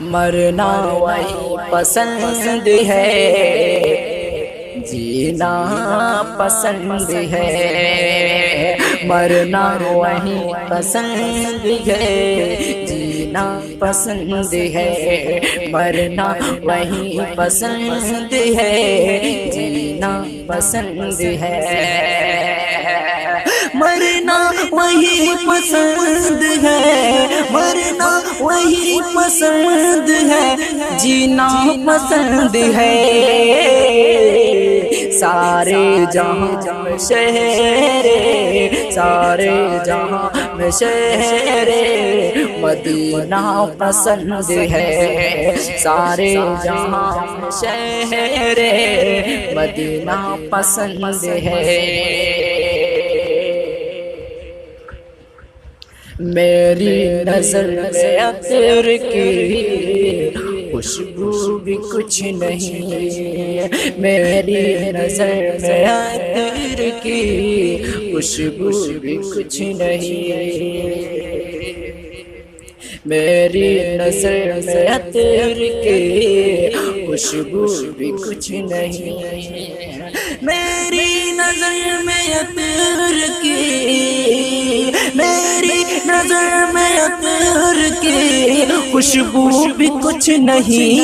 مرنا وہی پسند ہے، جینا پسند ہے، مرنا وہی پسند ہے، جینا پسند ہے، مرنا وہی پسند ہے، جینا پسند ہے، مرنا وہی پسند ہے، مرنا وہی پسند ہے، جینا پسند ہے، سارے جہاں میں شہر، سارے جہاں میں شہر مدینہ پسند ہے، سارے جہاں میں شہر مدینہ پسند ہے، میری نظر میں عطر کی خوشبو بھی کچھ نہیں، میری نظر میں عطر کی خوشبو بھی کچھ نہیں، میری نظر میں عطر کی خوشبو بھی کچھ نہیں، میری نظر میں عطر کی، میری نظر میں عطر کی خوشبو بھی کچھ نہیں،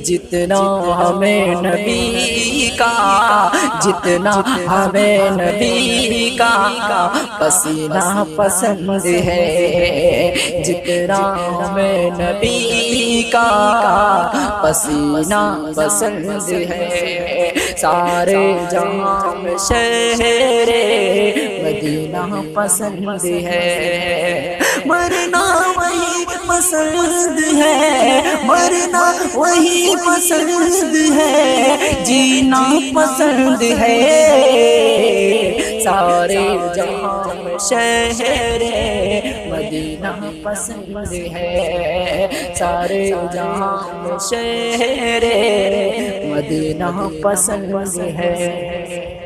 جتنا ہمیں نبی کا، جتنا ہمیں نبی کا پسینہ پسند ہے، جتنا ہمیں نبی کا پسینہ پسند ہے، سارے جہاں میں شہر مدینہ پسند ہے، مرنا وہی پسند ہے، مرنا وہی پسند ہے، جینا پسند ہے، سارے جہاں میں شہر مدینہ پسند ہے، سارے جہاں میں شہر مدینہ پسند ہے۔